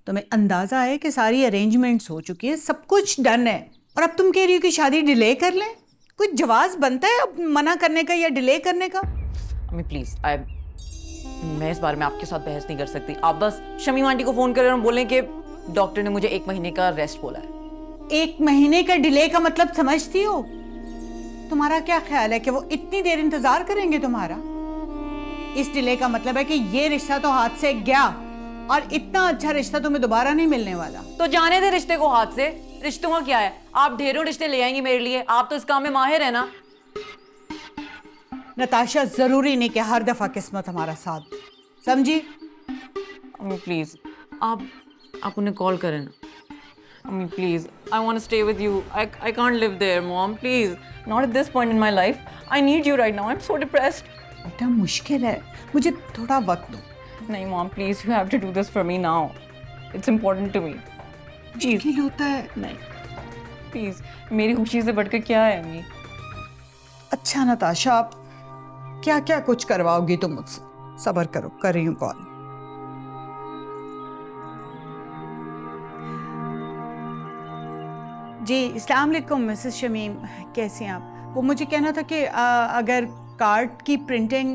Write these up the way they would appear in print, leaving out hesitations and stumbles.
तुम्हें अंदाजा है कि सारी अरेंजमेंट्स हो चुकी हैं, सब कुछ डन है, और अब तुम कह रही हो कि शादी डिले कर लें? कोई जवाब बनता है अब मना करने का या डिले करने का? अम्मी प्लीज, मैं इस बारे में आपके साथ बहस नहीं कर सकती। आप बस शमीम आंटी को फोन करें और बोलें कि डॉक्टर ने मुझे 1 महीने का रेस्ट बोला है। 1 महीने का डिले का मतलब समझती हो? तुम्हारा क्या ख्याल है कि वो इतनी देर इंतजार करेंगे तुम्हारा? इस डिले का मतलब है कि ये रिश्ता तो हाथ से गया, और इतना अच्छा रिश्ता तुम्हें दोबारा नहीं मिलने वाला। तो जाने दे रिश्ते को हाथ से। रिश्तों का क्या है, आप ढेरों रिश्ते ले आएंगी मेरे लिए, आप तो इस काम में माहिर है ना। नताशा, जरूरी नहीं कि हर दफा किस्मत हमारा साथ दे, समझी? अम्मी प्लीज, आप उन्हें कॉल करें ना। अम्मी please, I want to stay with you. I can't live there mom, please not at this point in my life. I need you right now, I am so depressed. बेटा मुश्किल है, मुझे थोड़ा वक्त दो। नहीं mom please, you have to do this for me now, it's important to me. मुश्किल होता है। नहीं प्लीज, मेरी खुशी से बढ़कर क्या है अम्मी। अच्छा नताशा, आप क्या क्या कुछ करवाओगी तुम मुझसे? सब्र करो, कर रही हूँ कॉल। जी अस्सलाम वालेकुम मिसेस शमीम, कैसी हैं आप? वो मुझे कहना था कि अगर कार्ड की प्रिंटिंग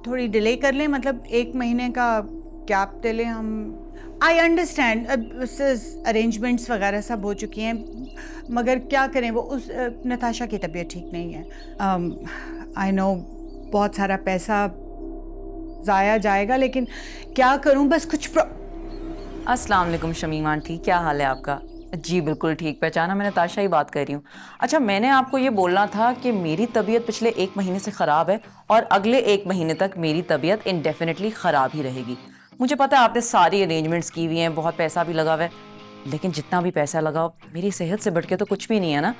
थोड़ी डिले कर लें, मतलब 1 महीने का गैप दे लें हम। आई अंडरस्टैंड, अरेंजमेंट्स वगैरह सब हो चुकी हैं, मगर क्या करें, वो उस नताशा की तबीयत ठीक नहीं है। आई नो बहुत सारा पैसा ज़ाया जाएगा, लेकिन क्या करूं, बस कुछ अस्सलाम वालेकुम शमीम आंटी, क्या हाल है आपका? जी बिल्कुल ठीक पहचाना, मैं नताशा ही बात कर रही हूँ। अच्छा, मैंने आपको ये बोलना था कि मेरी तबीयत पिछले 1 महीने से ख़राब है और अगले 1 महीने तक मेरी तबीयत इंडेफिनेटली ख़राब ही रहेगी। मुझे पता है आपने सारी अरेंजमेंट्स की हुई हैं, बहुत पैसा भी लगा हुआ है, लेकिन जितना भी पैसा लगाओ मेरी सेहत से बढ़ के तो कुछ भी नहीं है ना।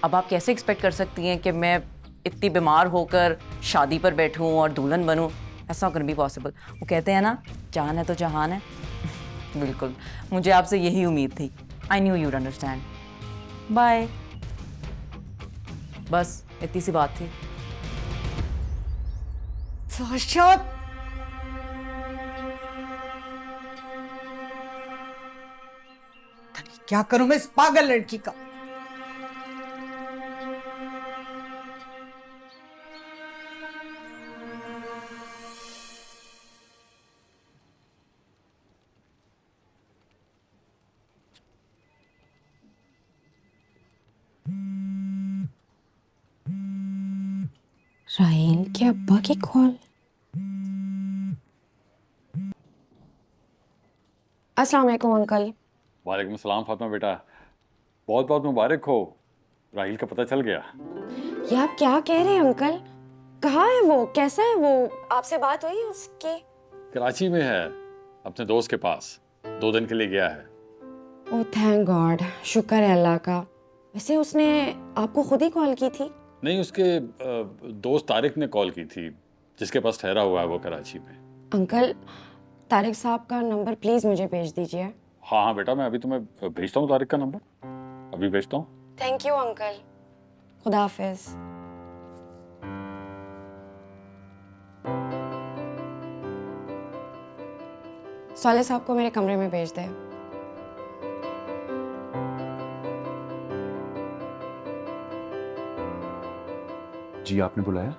अब आप कैसे एक्सपेक्ट कर सकती हैं कि मैं इतनी बीमार होकर शादी पर बैठूँ और दुल्हन बनूँ? ऐसा कैन बी पॉसिबल। वो कहते हैं ना, जान है तो जहान है। बिल्कुल, मुझे आपसे यही उम्मीद थी। I knew you'd understand. Bye. बस इतनी सी बात थी। नताशा, क्या करूं मैं इस पागल लड़की का? राहील के अब्बा की कॉल। अस्सलाम वालेकुम अंकल। वालेकुम सलाम फातिमा बेटा, बहुत बहुत मुबारक हो। राहील का पता चल गया? ये आप क्या कह रहे हैं अंकल? कहाँ है वो, कैसा है वो? आपसे बात हुई उसकी? कराची में है, अपने दोस्त के पास 2 दिन के लिए गया है। ओह थैंक गॉड, शुक्र है अल्लाह का। वैसे उसने आपको खुद ही कॉल की थी? नहीं, उसके दोस्त तारिक ने कॉल की थी, जिसके पास ठहरा हुआ है वो कराची में। अंकल, तारिक साहब का नंबर प्लीज़ मुझे भेज दीजिए। हाँ हाँ बेटा, मैं अभी तुम्हें भेजता हूँ तारिक का नंबर, अभी भेजता हूँ। थैंक यू अंकल, खुदा हाफिज। साले साहब को मेरे कमरे में भेज दे। जी आपने बुलाया?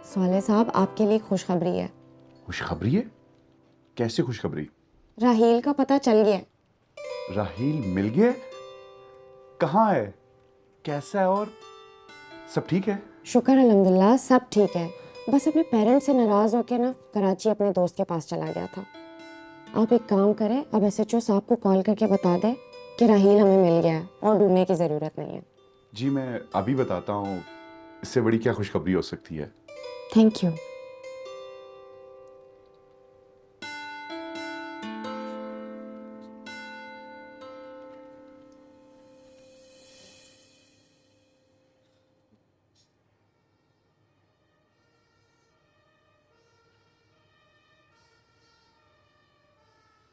साले साहब, आपके लिए खुशखबरी है। खुशखबरी है? कैसे खुशखबरी? राहील का पता चल गया। राहील मिल गया? कहाँ है, कैसा है, और सब ठीक है? शुक्र अल्हम्दुलिल्लाह, सब ठीक है। बस अपने पेरेंट्स से नाराज़ होकर ना कराची अपने दोस्त के पास चला गया था। आप एक काम करें, अब SHO साहब को कॉल करके बता दें कि राहील हमें मिल गया है और ढूंढने की ज़रूरत नहीं है। जी मैं अभी बताता हूँ, इससे बड़ी क्या खुशखबरी हो सकती है। Thank you.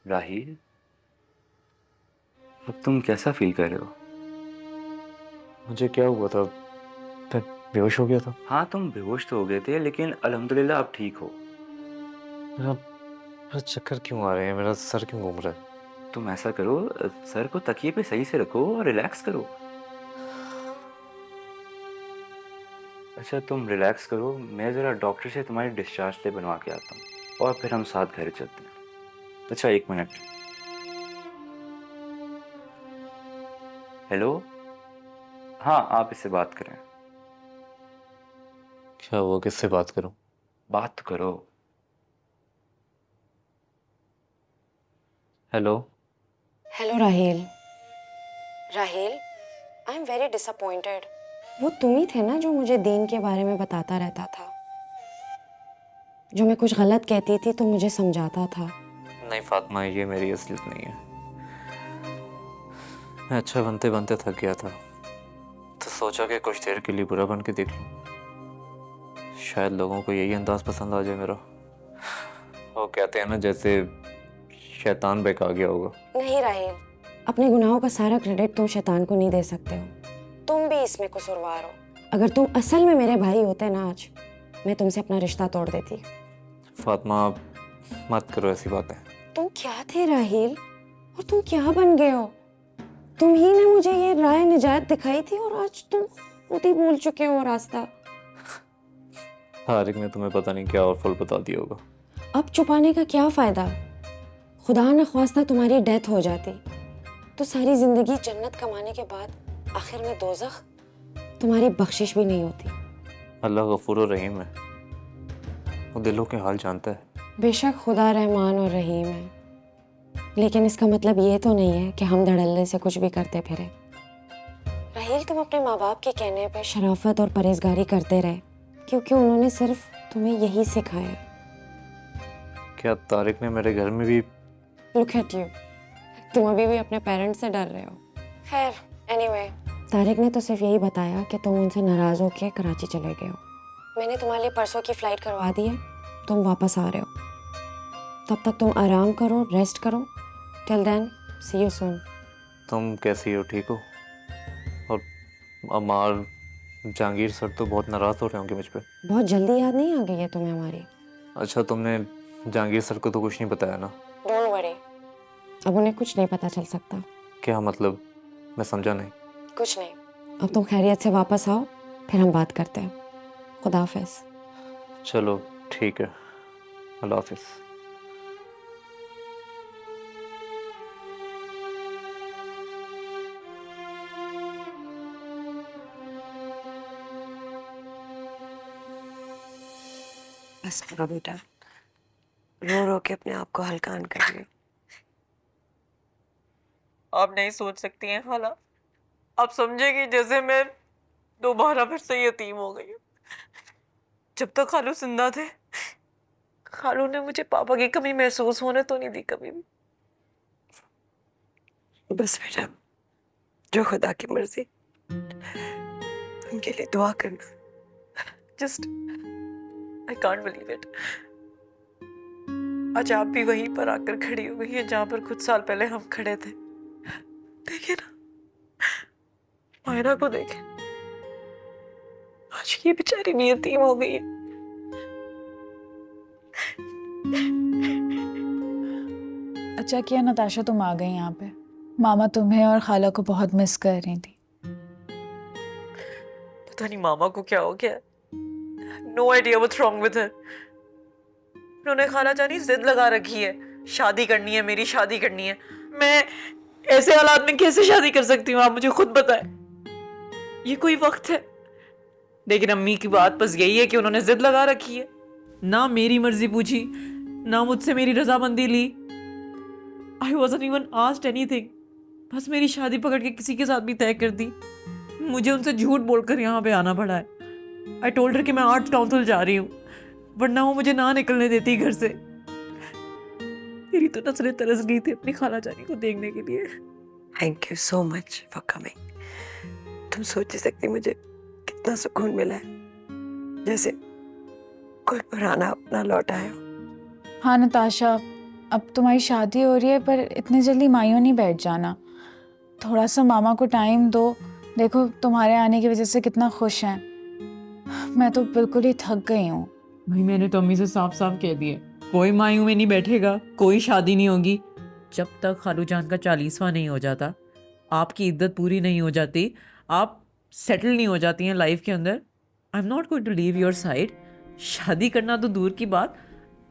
राहील, अब तुम कैसा फील कर रहे हो? मुझे क्या हुआ था? मैं बेहोश हो गया था। हाँ, तुम बेहोश तो हो गए थे, लेकिन अल्हम्दुलिल्लाह अब ठीक हो। मेरा थोड़ा चक्कर क्यों आ रहे हैं, मेरा सर क्यों घूम रहा है? तुम ऐसा करो, सर को तकिए पे सही से रखो और रिलैक्स करो। अच्छा तुम रिलैक्स करो, मैं ज़रा डॉक्टर से तुम्हारी डिस्चार्ज स्लिप बनवा के आता हूँ और फिर हम साथ घर चलते हैं। अच्छा 1 मिनट। हेलो, हाँ आप इससे बात करें। क्या हुआ, किससे बात करूं? बात तो करो। Hello. Hello Raheel. Raheel, I am very disappointed. वो तुम ही थे ना जो मुझे दीन के बारे में बताता रहता था, जो मैं कुछ गलत कहती थी तो मुझे समझाता था। नहीं फातिमा, ये मेरी असलियत नहीं है। मैं अच्छा बनते बनते थक गया था, तो सोचा कि कुछ देर के लिए बुरा बन के देख लूं। शायद लोगों को यही अंदाज पसंद आ जाए मेरा। वो कहते हैं ना, जैसे शैतान बहका गया होगा। नहीं राहील, अपने गुनाहों का सारा क्रेडिट तुम शैतान को नहीं दे सकते हो। तुम भी इसमें कसूरवार हो। अगर तुम असल में मेरे भाई होते ना, आज मैं तुमसे अपना रिश्ता तोड़ देती। फातिमा मत करो ऐसी बातें। तुम क्या थे राहील, और तुम क्या बन गए हो? तुम ही ने मुझे ये राह निजात दिखाई थी और आज तुम खुद ही भूल चुके हो रास्ता। तारिक ने तुम्हें पता नहीं क्या और फल बता दिया होगा। अब छुपाने का क्या फायदा? खुदा न ख्वास्ता तुम्हारी डेथ हो जाती तो सारी जिंदगी जन्नत कमाने के बाद आखिर में दोज़ख, तुम्हारी बख्शिश भी नहीं होती। अल्लाह गफूर और रहीम है, वो दिलों के हाल जानता है। बेशक खुदा रहमान और रहीम है, लेकिन इसका मतलब ये तो नहीं है कि हम धड़ल्ले से कुछ भी करते फिरे। राहील, तुम अपने माँ बाप के कहने पे शराफत और परहेजगारी करते रहे क्योंकि उन्होंने सिर्फ तुम्हें यही सिखाया। क्या तारिक ने मेरे घर में भी? लुक एट यू, तुम अभी भी अपने पेरेंट्स से डर रहे हो। खैर एनीवे, तारिक ने तो सिर्फ यही बताया कि तुम उनसे नाराज होकर कराची चले गए हो। मैंने तुम्हारे लिए परसों की फ़्लाइट करवा दी है, तुम वापस आ रहे हो। तब तक तुम आराम करो, रेस्ट करो। Till then see you soon. तुम कैसी हो, ठीक हो? और अमार जहांगीर सर तो बहुत नाराज़ हो रहे होंगे मुझ पे। बहुत जल्दी याद नहीं आ गई है तुम्हें हमारी? अच्छा तुमने जहांगीर सर को तो कुछ नहीं बताया ना? डोंट वरी, अब उन्हें कुछ नहीं पता चल सकता। क्या मतलब, मैं समझा नहीं। कुछ नहीं, अब तुम खैरियत से वापस आओ, फिर हम बात करते हैं। खुदा हाफिज। चलो ठीक है, अल्लाह हाफिज। बस करो बेटा, रो रो के अपने आप को हल्कान कर लियो। आप नहीं सोच सकती हैं खाला, आप समझेगी जैसे मैं दोबारा फिर से यतीम हो गई हूँ। जब तक खालू जिंदा थे, खालू ने मुझे पापा की कमी महसूस होने तो नहीं दी कभी भी। बस बेटा, जो खुदा की मर्जी, उनके लिए दुआ करना। Just I can't believe it, आज आप भी वहीं पर आकर खड़ी हो गई है जहां पर कुछ साल पहले हम खड़े थे। देखे ना, मायरा को देखे, आज ये बेचारी भी यतीम हो गई है। अच्छा किया नताशा तुम आ गई यहाँ पे। मामा तुम्हें और खाला को बहुत मिस कर रही थी। पता नहीं मामा को क्या हो गया। No idea what's wrong with her. उन्होंने खाला जानी जिद लगा रखी है, शादी करनी है, मेरी शादी करनी है। मैं ऐसे हालात में कैसे शादी कर सकती हूँ, आप मुझे खुद बताएं। ये कोई वक्त है? लेकिन अम्मी की बात बस यही है कि उन्होंने जिद लगा रखी है, ना मेरी मर्जी पूछी, ना मुझसे मेरी रजामंदी ली। I wasn't even asked anything, बस मेरी शादी पकड़ के किसी के साथ भी तय कर दी। मुझे उनसे झूठ बोलकर यहाँ पे आना पड़ा है। आई टोल्ड हर कि मैं आर्ट्स काउंसिल जा रही हूँ, वरना वो मुझे ना निकलने देती घर से। मेरी तो नजरें तरस गई थी अपनी खाला जानी को देखने के लिए। Thank you so much for coming. तुम सोच ही सकती मुझे कितना सुकून मिला है, जैसे कोई पुराना अपना लौट आया हो। हाँ नताशा, अब तुम्हारी शादी हो रही है, पर इतनी जल्दी मायूं नहीं बैठ जाना। थोड़ा सा मामा को टाइम दो। देखो तुम्हारे आने की वजह से कितना खुश हैं। मैं तो बिल्कुल ही थक गई हूँ। भाई मैंने तो अम्मी से साफ साफ कह दिया, कोई मायूं में नहीं बैठेगा, कोई शादी नहीं होगी जब तक खालू जान का 40वां नहीं हो जाता, आपकी इद्दत पूरी नहीं हो जाती, आप सेटल नहीं हो जाती हैं लाइफ के अंदर। I am not going to leave your side. शादी करना तो दूर की बात,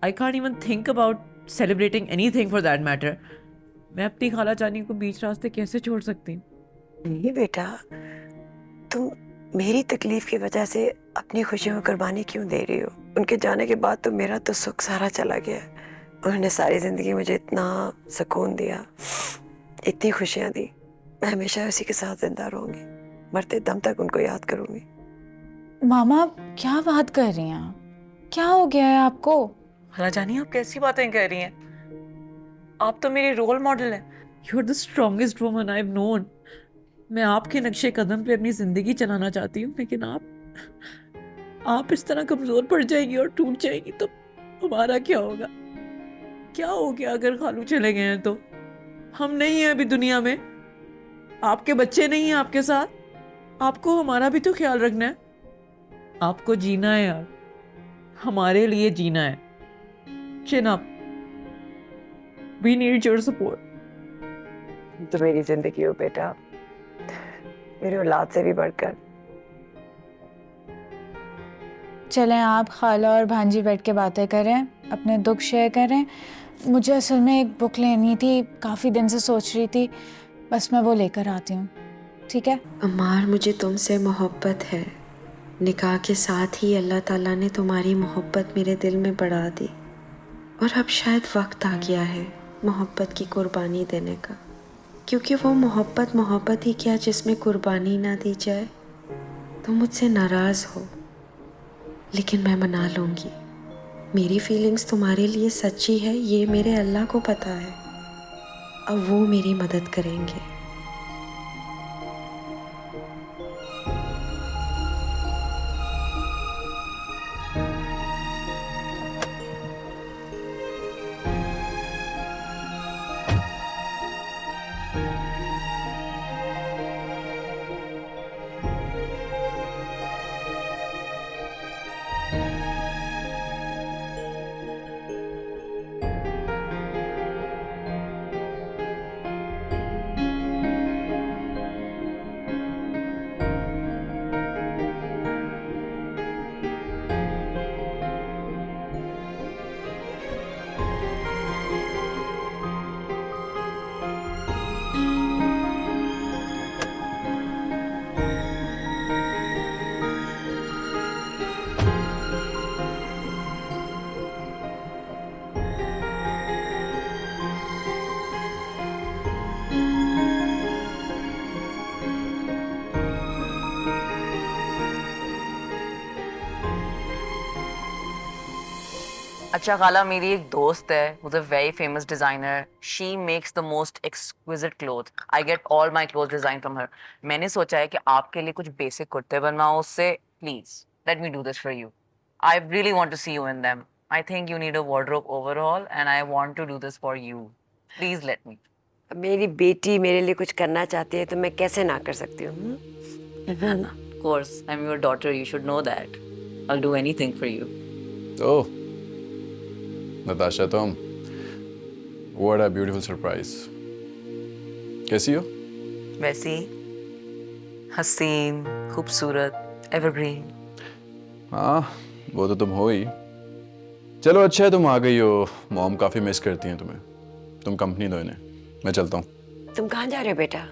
I can't even think about celebrating anything for that matter. मैं अपनी खाला जानी को बीच रास्ते कैसे छोड़ सकती हूँ? नहीं बेटा, तुम मेरी तकलीफ की वजह से अपनी खुशियों को कुर्बानी क्यों दे रही हो? उनके जाने के बाद तो मेरा तो सुख सारा चला गया। उन्होंने सारी जिंदगी मुझे इतना सुकून दिया, इतनी खुशियां दी। मैं हमेशा उसी के साथ जिंदा रहूंगी, मरते दम तक उनको याद करूंगी। मामा आप क्या बात कर रही हैं? क्या हो गया है आपको? खाला जानी आप कैसी बातें कर रही हैं? आप तो मेरी रोल मॉडल हैं। You are the strongest woman I have known. मैं आपके नक्शे कदम पे अपनी जिंदगी चलाना चाहती हूँ, लेकिन आप इस तरह कमजोर पड़ जाएंगी और टूट जाएंगी तो हमारा क्या होगा? क्या हो गया अगर खालू चले गए हैं तो? हम नहीं हैं अभी दुनिया में, आपके बच्चे नहीं हैं आपके साथ, आपको हमारा भी तो ख्याल रखना है। आपको जीना है यार, हमारे लिए जीना है। Chin up, we need your support. तो मेरी जिंदगी हो बेटा, मेरी औलाद से भी बढ़कर। चलें आप खाला और भांजी बैठ के बातें करें, अपने दुख शेयर करें। मुझे असल में एक बुक लेनी थी, काफ़ी दिन से सोच रही थी, बस मैं वो लेकर आती हूँ, ठीक है? अम्मार, मुझे तुमसे मोहब्बत है। निकाह के साथ ही अल्लाह ताला ने तुम्हारी मोहब्बत मेरे दिल में बढ़ा दी, और अब शायद वक्त आ गया है मोहब्बत की कुर्बानी देने का, क्योंकि वो मोहब्बत ही क्या जिसमें कुर्बानी ना दी जाए। तुम मुझसे नाराज़ हो, लेकिन मैं मना लूँगी। मेरी फीलिंग्स तुम्हारे लिए सच्ची है, ये मेरे अल्लाह को पता है। अब वो मेरी मदद करेंगे। अच्छा खाला, मेरी एक दोस्त है, who's a very famous designer. She makes the most exquisite clothes. I get all my clothes designed from her. मैंने सोचा है कि आपके लिए कुछ बेसिक कुर्ते बनवाऊं उससे. Please, let me do this for you. I really want to see you in them. I think you need a wardrobe overhaul and I want to do this for you. Please let me. अब मेरी बेटी मेरे लिए कुछ करना चाहती है तो मैं कैसे ना कर सकती हूँ? Of course, I'm your daughter. You should know that. I'll do anything for you. Oh, Natasha, तुम, what a beautiful surprise. कैसी हो? वैसी हसीन, खूबसूरत, एवरग्रीन। हाँ, वो तो तुम हो ही। चलो अच्छा है तुम आ गई हो, मॉम काफ़ी मिस करती हैं तुम्हें। तुम कंपनी दो इन्हें, मैं चलता हूँ। तुम कहाँ जा रहे हो बेटा?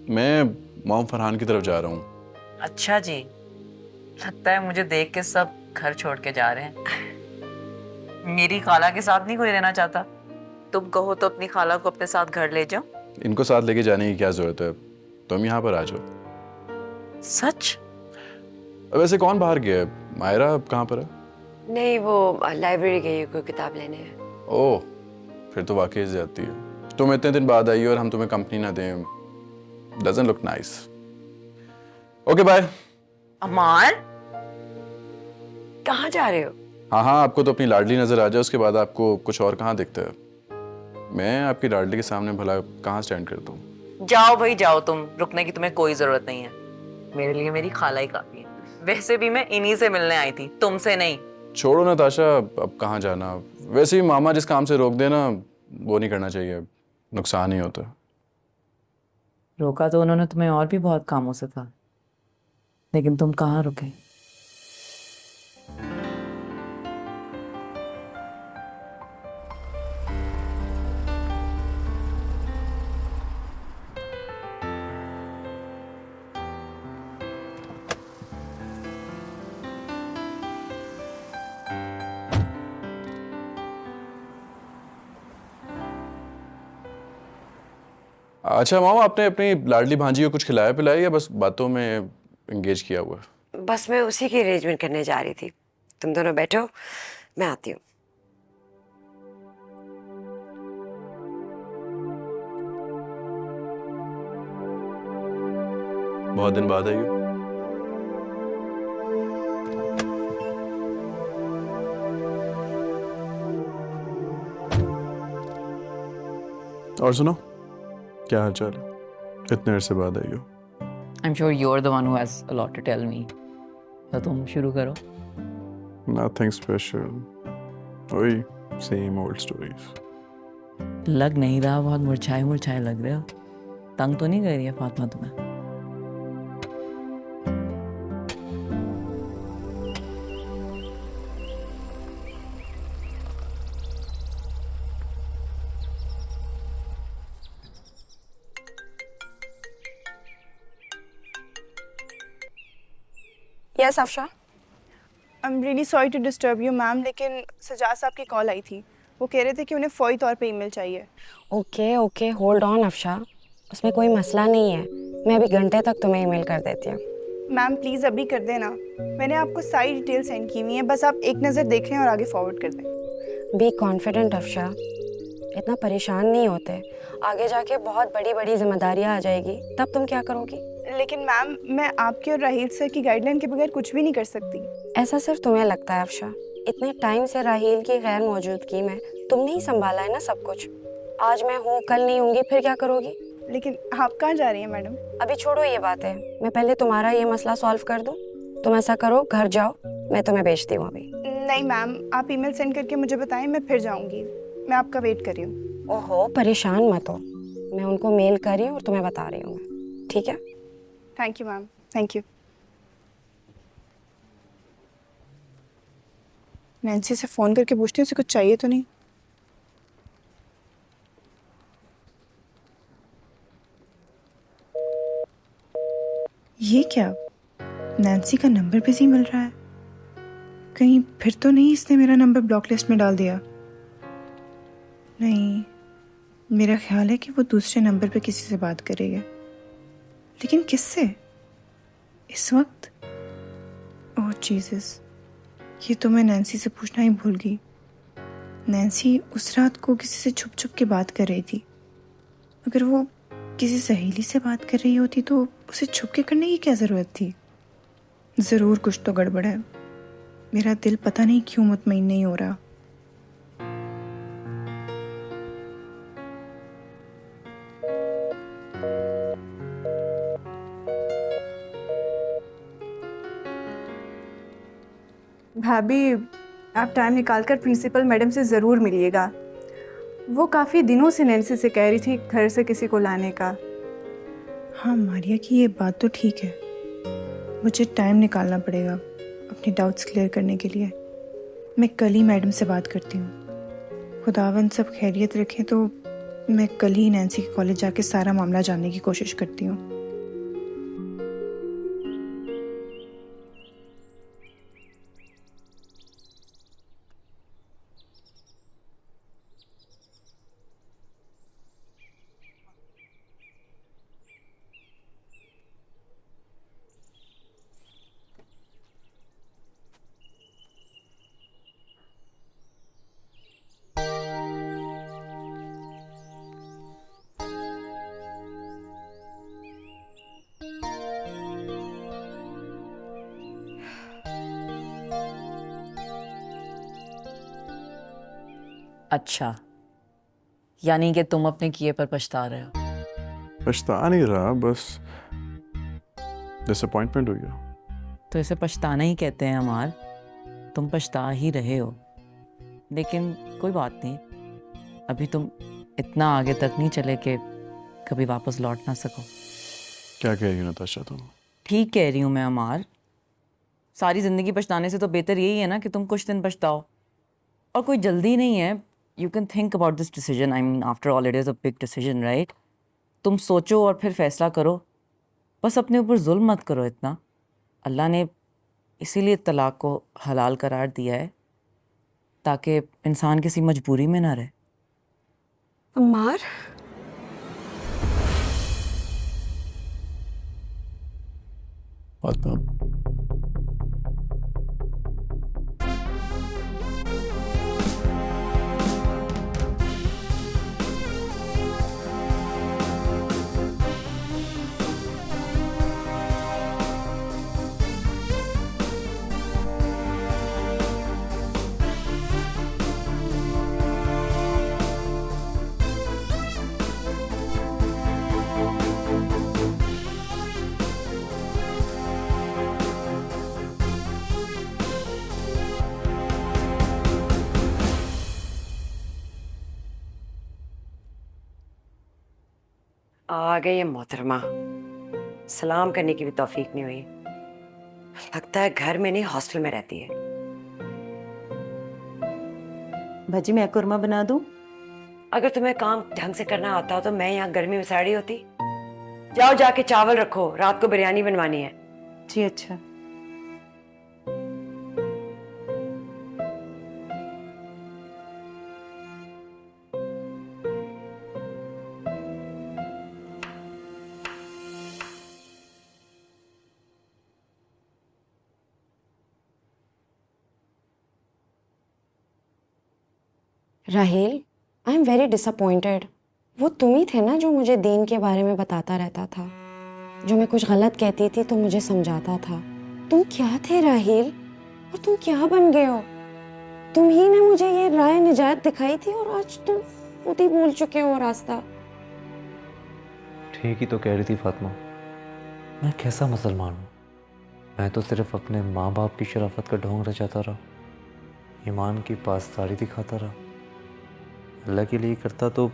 मैं मॉम फरहान की तरफ जा रहा हूँ। अच्छा जी, लगता है मुझे देख के सब घर छोड़ के जा रहे हैं। मेरी खाला के साथ नहीं कोई रहना चाहता? तुम कहो तो अपनी खाला को अपने साथ घर ले जाओ। इनको साथ लेके जाने की क्या जरूरत है, तुम यहाँ पर आ जाओ। सच? वैसे कौन बाहर गया है? मायरा कहाँ पर है? नहीं, वो लाइब्रेरी गई है कोई किताब लेने। ओह, फिर तो वाकई ज्यादती है। तुम इतने दिन बाद आई हो और हम तुम्हें कंपनी ना दें, doesn't look nice. Okay bye. Aman, कहाँ जा रहे हो? हाँ हाँ, आपको तो अपनी लाडली नजर आ जाए, उसके बाद आपको कुछ और कहाँ दिखता है। मैं आपकी लाडली के सामने भला कहाँ स्टैंड करता हूँ? जाओ भाई जाओ, तुम रुकने की तुम्हें कोई जरूरत नहीं है। मेरे लिए मेरी खाला ही काफी है। वैसे भी मैं इन्हीं से मिलने आई थी, तुमसे नहीं। छोड़ो नताशा, अब कहाँ जाना। वैसे भी मामा जिस काम से रोक देना वो नहीं करना चाहिए, नुकसान ही होता है। रोका तो उन्होंने तुम्हें और भी बहुत कामों से था, लेकिन तुम कहाँ रुके। अच्छा मामा, आपने अपनी लाडली भांजी को कुछ खिलाया पिलाया या बस बातों में एंगेज किया हुआ है? बस मैं उसी की अरेंजमेंट करने जा रही थी। तुम दोनों बैठो, मैं आती हूँ। बहुत दिन बाद आई हो। और सुनो, क्या हाल चाल है? इतने अरसे बाद आई हो। I am sure you are the one who has a lot to tell me. तो तुम शुरू करो। नथिंग स्पेशल, वही सेम ओल्ड स्टोरीज। लग नहीं रहा, बहुत मुरझाए मुरझाए लग रहे हो। तंग तो नहीं कर रही है फातिमा तुम्हें? Yes Afsha, I am really sorry to disturb you ma'am, लेकिन सजाद साहब की कॉल आई थी। वो कह रहे थे कि उन्हें फ़ौरी तौर पे ईमेल चाहिए। Okay okay, hold on Afsha, उसमें कोई मसला नहीं है। मैं अभी घंटे तक तुम्हें ईमेल कर देती हूँ। मैम प्लीज़ अभी कर देना। मैंने आपको सारी डिटेल सेंड की हुई है, बस आप एक नज़र देख लें और आगे फॉरवर्ड कर दें। बी कॉन्फिडेंट अफशा, इतना परेशान नहीं होते। आगे जाके बहुत बड़ी बड़ी जिम्मेदारियाँ आ जाएगी, तब तुम क्या करोगी? लेकिन मैम मैं आपके और राहील सर की गाइडलाइन के बगैर कुछ भी नहीं कर सकती। ऐसा सिर्फ तुम्हें लगता है अफशा। इतने टाइम से राहील की गैर मौजूदगी में तुमने ही संभाला है ना सब कुछ। आज मैं हूँ, कल नहीं होंगी, फिर क्या करोगी? लेकिन आप कहाँ जा रही हैं मैडम? अभी छोड़ो ये बातें, मैं पहले तुम्हारा ये मसला सॉल्व कर दूँ। तुम ऐसा करो, घर जाओ, मैं तुम्हें भेजती हूँ अभी। नहीं मैम, आप ईमेल सेंड करके मुझे बताएं, मैं फिर जाऊँगी। मैं आपका वेट कर रही हूँ। ओहो, परेशान मत हो, मैं उनको मेल कर रही हूँ और तुम्हें बता रही हूँ मैं, ठीक है? Thank you ma'am, thank you. Nancy से फ़ोन करके पूछती हूँ उसे कुछ चाहिए तो नहीं। ये क्या, नैन्सी का नंबर बिजी मिल रहा है। कहीं फिर तो नहीं इसने मेरा नंबर ब्लॉक लिस्ट में डाल दिया? नहीं, मेरा ख्याल है कि वो दूसरे नंबर पे किसी से बात करेगा, लेकिन किससे इस वक्त? ओह जीसस, ये तो मैं नैन्सी से पूछना ही भूल गई। नैन्सी उस रात को किसी से छुप छुप के बात कर रही थी। अगर वो किसी सहेली से बात कर रही होती तो उसे छुप के करने की क्या ज़रूरत थी? ज़रूर कुछ तो गड़बड़ है। मेरा दिल पता नहीं क्यों मुतमईन नहीं हो रहा। भाभी, आप टाइम निकालकर प्रिंसिपल मैडम से ज़रूर मिलिएगा। वो काफ़ी दिनों से नैन्सी से कह रही थी घर से किसी को लाने का। हाँ मारिया की ये बात तो ठीक है, मुझे टाइम निकालना पड़ेगा अपने डाउट्स क्लियर करने के लिए। मैं कल ही मैडम से बात करती हूँ। खुदावंद सब खैरियत रखें तो मैं कल ही नैन्सी के कॉलेज जाके सारा मामला जानने की कोशिश करती हूँ। अच्छा, यानी कि तुम अपने किए पर पछता रहे हो? पछता नहीं रहा, बस डिसअपॉइंटमेंट हो गया। तो इसे पछताना ही कहते हैं अमार। तुम पछता ही रहे हो, लेकिन कोई बात नहीं, अभी तुम इतना आगे तक नहीं चले कि कभी वापस लौट ना सको। क्या कह रही हो नताशा तुम? ठीक कह रही हूँ मैं अमार, सारी ज़िंदगी पछताने से तो बेहतर यही है ना कि तुम कुछ दिन पछताओ, और कोई जल्दी नहीं है। You can think about this decision, I mean after all it is a big decision, right? तुम सोचो और फिर फैसला करो, बस अपने ऊपर जुल्म मत करो इतना। अल्लाह ने इसीलिए तलाक को हलाल करार दिया है ताकि इंसान किसी मजबूरी में ना रहे। अम्मार, फातिमा, आ गई है मोहतरमा। सलाम करने की भी तौफीक नहीं हुई। लगता है घर में नहीं हॉस्टल में रहती है। भजी मैं कुरमा बना दूं? अगर तुम्हें काम ढंग से करना आता हो तो मैं यहाँ गर्मी में सड़ी होती। जाओ जाके चावल रखो, रात को बिरयानी बनवानी है। जी अच्छा। राहील, आई एम वेरी डिसअपॉइंटेड। वो तुम ही थे ना जो मुझे दीन के बारे में बताता रहता था, जो मैं कुछ गलत कहती थी तो मुझे समझाता था। तुम क्या थे राहील, और तुम क्या बन गए हो? तुम ही ने मुझे ये राह निजात दिखाई थी और आज तुम खुद ही भूल चुके हो रास्ता। ठीक ही तो कह रही थी फातिमा, मैं कैसा मुसलमान हूँ? मैं तो सिर्फ अपने माँ बाप की शराफत का ढोंग रचाता रहा, ईमान की पासदारी दिखाता रहा। अल्लाह के लिए करता तो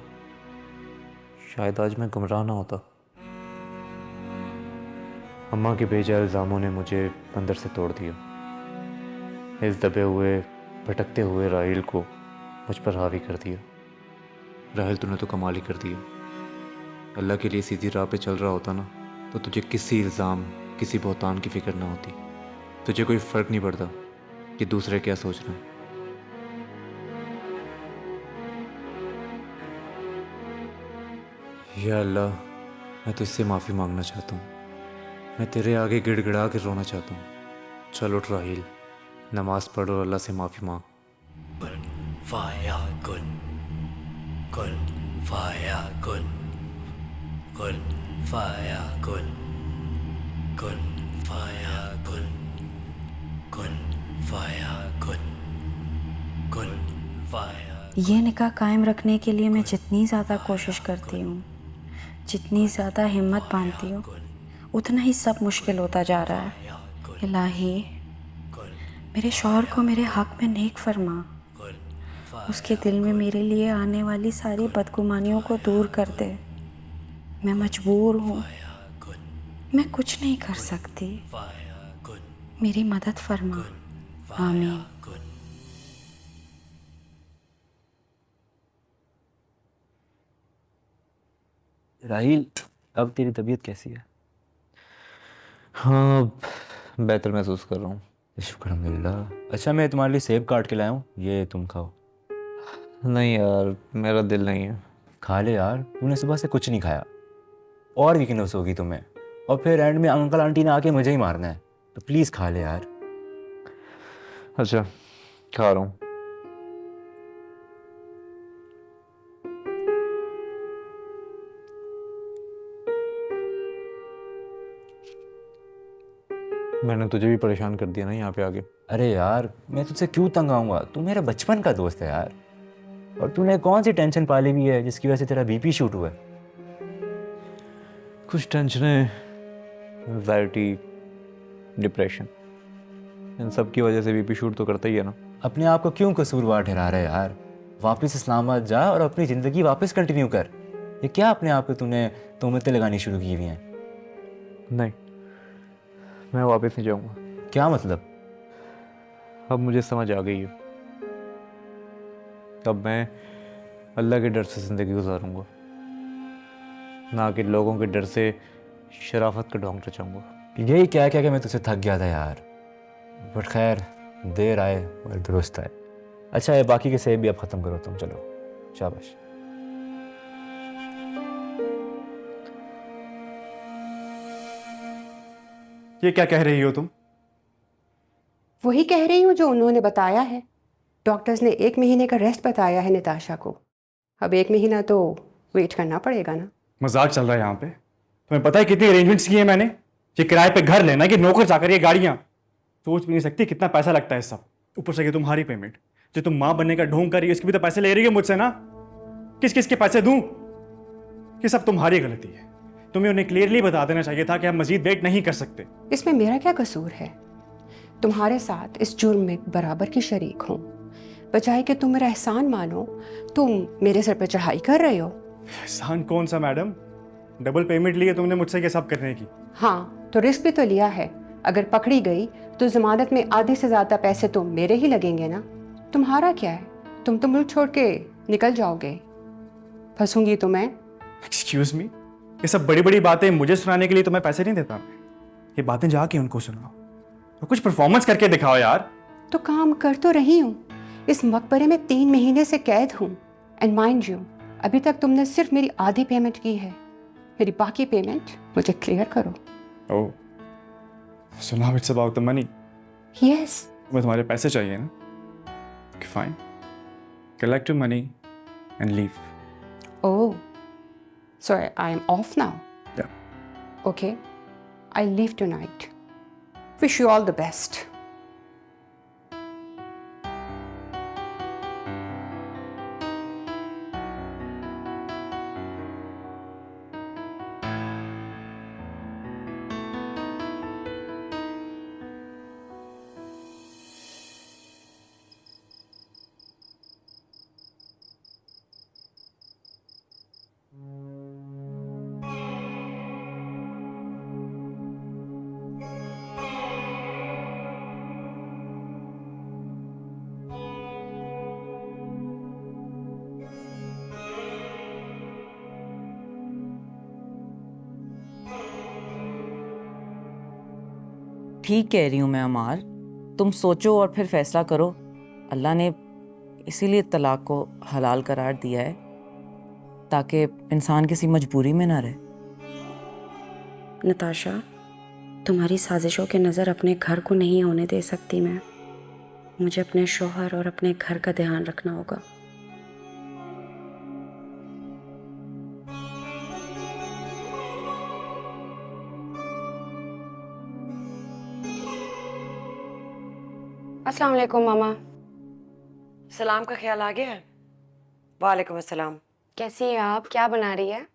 शायद आज मैं गुमराह ना होता। अम्मा के बेजा इल्ज़ामों ने मुझे अंदर से तोड़ दिया। इस दबे हुए भटकते हुए राहिल को मुझ पर हावी कर दिया। राहिल तूने तो कमाल ही कर दिया। अल्लाह के लिए सीधी राह पे चल रहा होता ना तो तुझे किसी इल्ज़ाम, किसी बहतान की फ़िक्र ना होती। तुझे कोई फ़र्क नहीं पड़ता कि दूसरे क्या सोच रहे हैं। या अल्लाह, मैं तुझसे माफ़ी मांगना चाहता हूँ। मैं तेरे आगे गिड़गिड़ा के रोना चाहता हूँ। चल उठ राहिल, नमाज पढ़ और अल्लाह से माफ़ी मांग। कुन फाया कुन, कुन फाया कुन, कुन फाया कुन, कुन फाया कुन, कुन फाया कुन, कुन फाया। ये निकाह कायम रखने के लिए मैं जितनी ज़्यादा कोशिश करती हूँ, जितनी ज़्यादा हिम्मत बांधती हूँ, उतना ही सब मुश्किल होता जा रहा है। इलाही, मेरे शौहर को मेरे हक़ में नेक फरमा, उसके दिल में मेरे लिए आने वाली सारी बदगुमानियों को दूर कर दे। मैं मजबूर हूँ, मैं कुछ नहीं कर सकती, मेरी मदद फरमा। आमीन। राहिल, अब तेरी तबीयत कैसी है? हाँ, बेहतर महसूस कर रहा हूँ, शुक्र अल्हम्दुलिल्लाह। अच्छा, मैं तुम्हारे लिए सेब काट के लाया हूँ, ये तुम खाओ। नहीं यार, मेरा दिल नहीं है। खा ले यार, तूने सुबह से कुछ नहीं खाया और वीकनेस होगी तुम्हें, और फिर एंड में अंकल आंटी ने आके मुझे ही मारना है, तो प्लीज़ खा ले यार। अच्छा, खा रहा हूँ। मैंने तुझे भी परेशान कर दिया ना यहाँ पे आके। अरे यार, मैं तुझसे क्यों तंग आऊँगा? तू मेरा बचपन का दोस्त है यार, और तूने कौन सी टेंशन पाली हुई है जिसकी वजह से तेरा बीपी शूट हुआ है? कुछ टेंशनें, एंजाइटी, डिप्रेशन, इन सब की वजह से बीपी शूट तो करता ही है ना। अपने आप को क्यों कसूरवार ठहरा रहे यार? वापस इस्लामाबाद जा और अपनी ज़िंदगी वापस कंटिन्यू कर। ये क्या अपने आप पे तूने तोहमतें लगानी शुरू की हुई हैं? नहीं, मैं वापस नहीं जाऊंगा। क्या मतलब? अब मुझे समझ आ गई है। अब मैं अल्लाह के डर से ज़िंदगी गुजारूंगा, ना कि लोगों के डर से शराफत का ढोंग रचाऊंगा। यही क्या क्या कि मैं तुझसे थक गया था यार। बट खैर, देर आए और दुरुस्त आए। अच्छा ये बाकी के सेब भी अब ख़त्म करो तुम, चलो शाबाश। ये क्या कह रही हो तुम? वही कह रही हूँ जो उन्होंने बताया है। डॉक्टर्स ने 1 महीने का रेस्ट बताया है निताशा को। अब 1 महीना तो वेट करना पड़ेगा ना। मजाक चल रहा है यहाँ पे? तुम्हें पता है कितनी अरेंजमेंट्स किए मैंने? ये किराए पे घर लेना, कि नौकर चाकर, ये गाड़ियाँ, सोच भी नहीं सकती कितना पैसा लगता है सब। ऊपर से ये तुम्हारी पेमेंट, जो तुम माँ बनने का ढोंग कर रही है, इसके भी तो पैसे ले रही है मुझसे ना। किस किस के पैसे दूं? ये सब तुम्हारी गलती है। तुम्हें उन्हें क्लियरली बता देना चाहिए था कि हम मजीद वेट नहीं कर सकते। इसमें मेरा क्या कसूर है? तुम्हारे साथ इस जुर्म में बराबर की शरीक हूँ। बजाय कि तुम मेरा एहसान मानो, तुम मेरे सर पर चढ़ाई कर रहे हो। एहसान कौन सा मैडम? डबल पेमेंट ली है तुमने मुझसे ये सब करने की। हाँ, तो रिस्क भी तो लिया है। अगर पकड़ी गई तो जमानत में आधे से ज्यादा पैसे तो मेरे ही लगेंगे ना। तुम्हारा क्या है? तुम तो मुल्क छोड़ के निकल जाओगे। फंसूंगी तो मैं। एक्सक्यूज मी, ये सब बड़ी बड़ी बातें मुझे सुनाने के लिए तुम्हें पैसे नहीं देता। ये बातें जाके उनको सुनाओ, तो कुछ परफॉर्मेंस करके दिखाओ यार। तो काम कर तो रही हूँ। इस मकबरे में 3 महीने से कैद हूँ। एंड माइंड यू, अभी तक तुमने सिर्फ मेरी आधी पेमेंट की है। मेरी बाकी पेमेंट मुझे क्लियर करो। ओह, so now it's about the money. Yes. तुम्हें तुम्हारे पैसे चाहिए ना? Okay, fine. Collect your money and leave. Oh, so I am off now? Yeah. Okay, I leave tonight. Wish you all the best. ठीक कह रही हूँ मैं अमार, तुम सोचो और फिर फैसला करो। अल्लाह ने इसीलिए तलाक को हलाल करार दिया है ताकि इंसान किसी मजबूरी में ना रहे। नताशा, तुम्हारी साजिशों की नज़र अपने घर को नहीं होने दे सकती मैं। मुझे अपने शोहर और अपने घर का ध्यान रखना होगा। अस्सलाम वालेकुम मामा। सलाम का ख्याल आ गया? वालेकुम अस्सलाम। कैसी है आप? क्या बना रही है?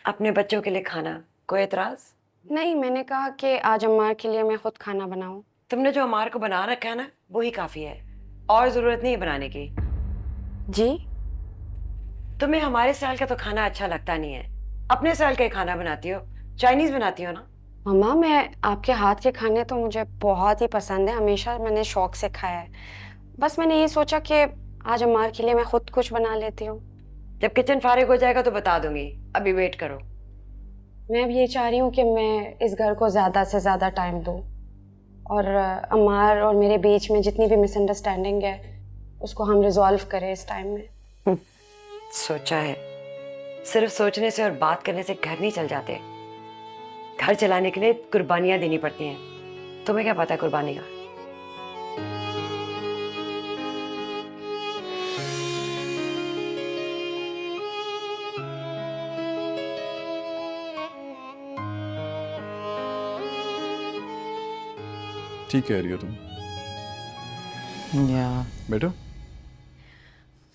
अपने बच्चों के लिए खाना। कोई एतराज़? नहीं, मैंने कहा कि आज अम्मार के लिए मैं खुद खाना बनाऊं। तुमने जो अम्मार को बना रखा है ना, वही काफ़ी है, और ज़रूरत नहीं है बनाने की। जी? तुम्हें हमारे स्टाइल का तो खाना अच्छा लगता नहीं है। अपने स्टाइल का ही खाना बनाती हो, चाइनीज़ बनाती हो ना? मम्मा, मैं आपके हाथ के खाने तो मुझे बहुत ही पसंद है। हमेशा मैंने शौक से खाया है। बस मैंने ये सोचा कि आज अम्मार के लिए मैं खुद कुछ बना लेती हूँ। जब किचन फारिग हो जाएगा तो बता दूंगी, अभी वेट करो। मैं अब ये चाह रही हूँ कि मैं इस घर को ज़्यादा से ज़्यादा टाइम दूँ और अम्मार और मेरे बीच में जितनी भी मिसअंडरस्टैंडिंग है उसको हम रिजॉल्व करें इस टाइम में। सोचा है, सिर्फ सोचने से और बात करने से घर नहीं चल जाते। घर चलाने के लिए कुर्बानियां देनी पड़ती हैं। तुम्हें क्या पता है कुर्बानी का? ठीक कह रही हो तुम। या बैठो।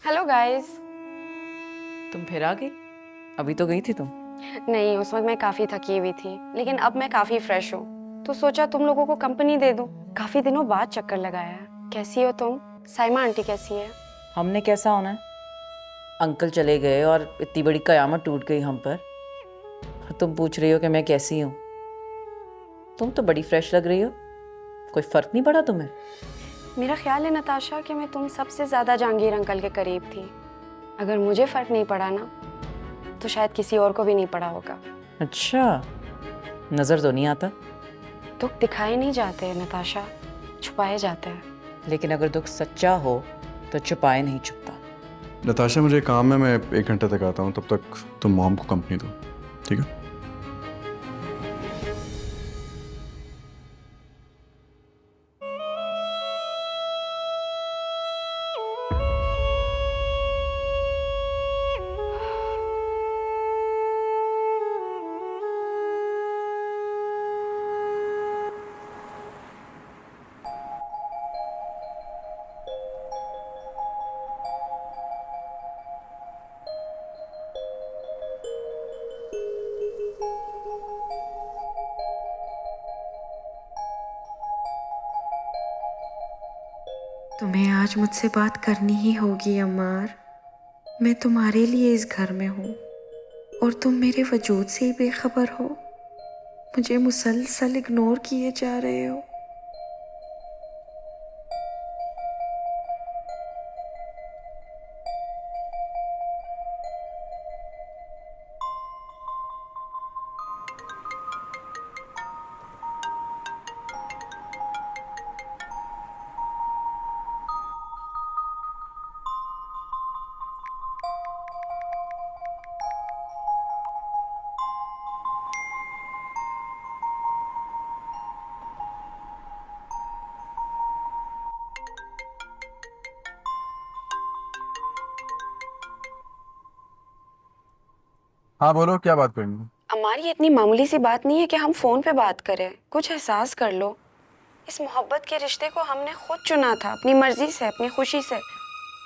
Hello guys. तुम फिर आ गई? अभी तो गई थी तुम। नहीं, उस वक्त मैं काफ़ी थकी हुई थी, लेकिन अब मैं काफ़ी फ्रेश हूँ। तो सोचा तुम लोगों को कंपनी दे दूं। काफी दिनों बाद चक्कर लगाया है। कैसी हो तुम? साइमा आंटी कैसी है? हमने कैसा होना है? अंकल चले गए और इतनी बड़ी कयामत टूट गई हम पर, और तुम पूछ रही हो कि मैं कैसी हूँ। तुम तो बड़ी फ्रेश लग रही हो, कोई फर्क नहीं पड़ा तुम्हें? मेरा ख्याल है नताशा कि मैं तुम सबसे ज्यादा जहांगीर अंकल के करीब थी। अगर मुझे फर्क नहीं पड़ा ना, तो शायद किसी और को भी नहीं पड़ा होगा। अच्छा, नजर तो नहीं आता। दुख दिखाए नहीं जाते नताशा, छुपाए जाते हैं। लेकिन अगर दुख सच्चा हो तो छुपाए नहीं छुपता। नताशा मुझे काम है, मैं 1 घंटे तक आता हूँ, तब तक तुम मॉम को कंपनी दो, ठीक है? तुम्हें आज मुझसे बात करनी ही होगी अम्मार। मैं तुम्हारे लिए इस घर में हूँ और तुम मेरे वजूद से ही बेखबर हो। मुझे मुसलसल इग्नोर किए जा रहे हो। हाँ बोलो, क्या बात करनी है? हमारी इतनी मामूली सी बात नहीं है कि हम फोन पे बात करें। कुछ एहसास कर लो। इस मोहब्बत के रिश्ते को हमने खुद चुना था, अपनी मर्जी से, अपनी खुशी से।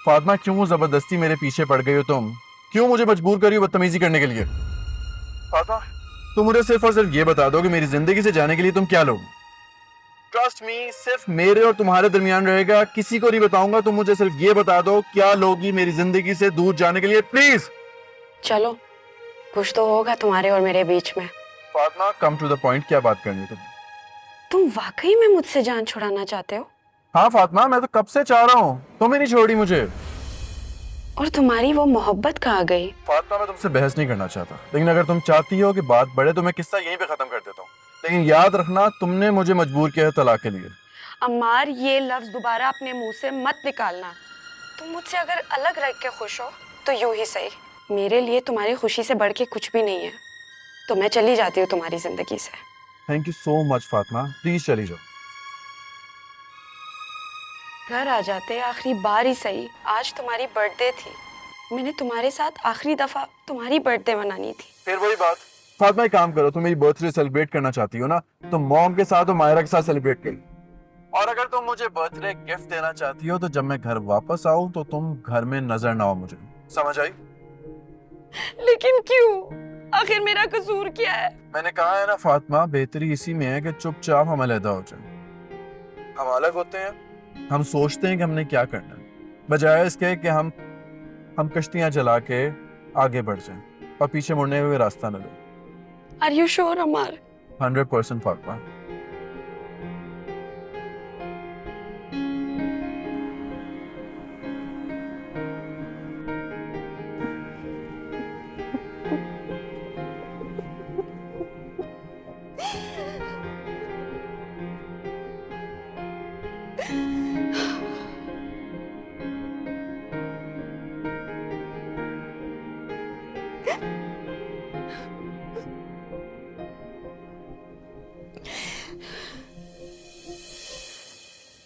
फातिमा, क्यों जबरदस्ती मेरे पीछे पड़ गई हो तुम? क्यों मुझे मजबूर करी हो बदतमीजी करने के लिए? फातिमा, तुम मुझे सिर्फ और सिर्फ ये बता दो कि मेरी जिंदगी से जाने के लिए तुम क्या लोगे? ट्रस्ट मी, सिर्फ मेरे और तुम्हारे दरमियान रहेगा, किसी को नहीं बताऊंगा। तुम मुझे सिर्फ ये बता दो, क्या लोगी मेरी जिंदगी से दूर जाने के लिए, प्लीज? चलो, कुछ तो होगा तुम्हारे और मेरे बीच में। Fatima, come to the point, क्या बात करनी है तुम्हें? तुम वाकई में मुझसे जान छुड़ाना चाहते हो? हाँ फातिमा, मैं तो कब से चाह रहा हूँ, तुम ही नहीं छोड़ी मुझे। और तुम्हारी वो मोहब्बत कहाँ गई? फातिमा, मैं तुमसे बहस नहीं करना चाहता, लेकिन अगर तुम चाहती हो कि बात बढ़े तो मैं किस्सा यहीं पे खत्म कर देता हूँ। लेकिन याद रखना, तुमने मुझे मजबूर किया है तलाक के लिए। अम्मार, ये लफ्ज दोबारा अपने मुंह से मत निकालना। तुम मुझसे अगर अलग रह के खुश हो तो यूं ही सही। मेरे लिए तुम्हारी खुशी से बढ़ के कुछ भी नहीं है, तो मैं चली जाती हूँ तुम्हारी जिंदगी से। Thank you so much Fatima, please चली जाओ। घर आ जाते आखिरी बार ही सही। आज तुम्हारी बर्थडे थी, मैंने तुम्हारे साथ आखिरी दफा तुम्हारी बर्थडे मनानी थी। फिर वही बात। फातिमा, एक काम करो, तुम मेरी बर्थडे सेलिब्रेट करना चाहती हो ना, तो मॉम के साथ और मायरा के साथ सेलिब्रेट करो। और अगर तुम मुझे बर्थडे गिफ्ट देना चाहती हो तो जब मैं घर वापस आऊं तो तुम घर में नजर ना हो मुझे। समझ आई? लेकिन क्यों? आखिर मेरा कसूर क्या है? मैंने कहा है ना फातिमा, बेहतरी इसी में है कि चुपचाप हम अलहदा हो जाए। हम अलग होते हैं, हम सोचते हैं कि हमने क्या करना है, बजाय इसके कि हम कश्तियां चला के आगे बढ़ जाएं और पीछे मुड़ने का कोई रास्ता न ले। Are you sure, अमर? 100% फातिमा।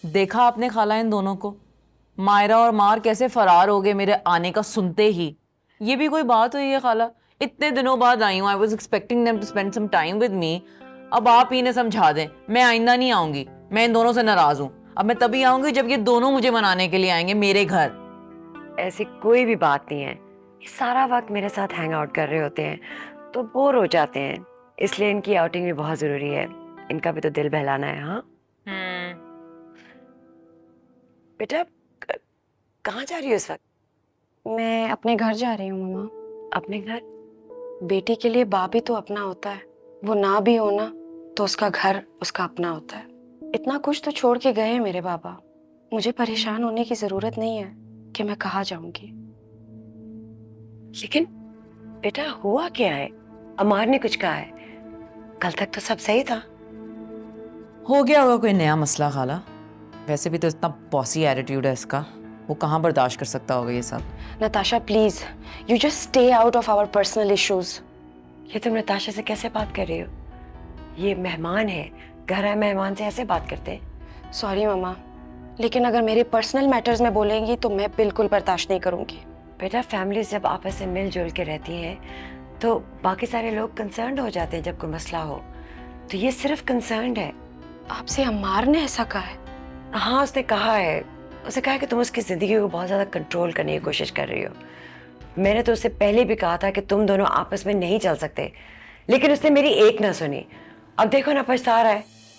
देखा आपने खाला इन दोनों को? मायरा और मार कैसे फरार हो गए मेरे आने का सुनते ही। ये भी कोई बात हुई है खाला? इतने दिनों बाद आई हूँ, I was expecting them to spend some time with me. अब आप ही ने समझा दें, मैं आइंदा नहीं आऊंगी। मैं इन दोनों से नाराज हूँ। अब मैं तभी आऊंगी जब ये दोनों मुझे मनाने के लिए आएंगे मेरे घर। ऐसी कोई भी बात नहीं है। ये सारा वक्त मेरे साथ हैंग आउट कर रहे होते हैं तो बोर हो जाते हैं, इसलिए इनकी आउटिंग भी बहुत ज़रूरी है। इनका भी तो दिल बहलाना है। हाँ बेटा, कहाँ जा रही हो इस वक्त? मैं अपने घर जा रही हूँ मम्मा। अपने घर? बेटी के लिए बाप भी तो अपना होता है, वो ना भी हो ना तो उसका घर उसका अपना होता है। इतना कुछ तो छोड़ के गए हैं मेरे बाबा, मुझे परेशान होने की जरूरत नहीं है कि मैं कहाँ जाऊंगी। लेकिन बेटा हुआ क्या है? अमार ने कुछ कहा है? कल तक तो सब सही था। हो गया होगा कोई नया मसला खाला। वैसे भी तो इतना बॉसी एटीट्यूड है इसका, वो कहाँ बर्दाश्त कर सकता होगा ये सब। Natasha please, you just stay out of our personal issues. ये तुम नताशा से कैसे बात कर रही हो? ये मेहमान है, घर आए मेहमान से ऐसे बात करते हैं? सॉरी मम्मा, लेकिन अगर मेरे पर्सनल मैटर्स में बोलेंगी तो मैं बिल्कुल बर्दाश्त नहीं करूंगी। बेटा फैमिलीज जब आपस में मिलजुल के रहती हैं तो बाकी सारे लोग कंसर्न्ड हो जाते हैं जब कोई मसला हो। तो ये सिर्फ कंसर्न्ड है। आपसे अम्मार ने ऐसा कहा है? हाँ उसने कहा है। उसने कहा कि तुम उसकी ज़िंदगी को बहुत ज़्यादा कंट्रोल करने की कोशिश कर रही हो। मैंने तो उससे पहले भी कहा था कि तुम दोनों आपस में नहीं चल सकते, लेकिन उसने मेरी एक ना सुनी। अब देखो ना पछता रहा है।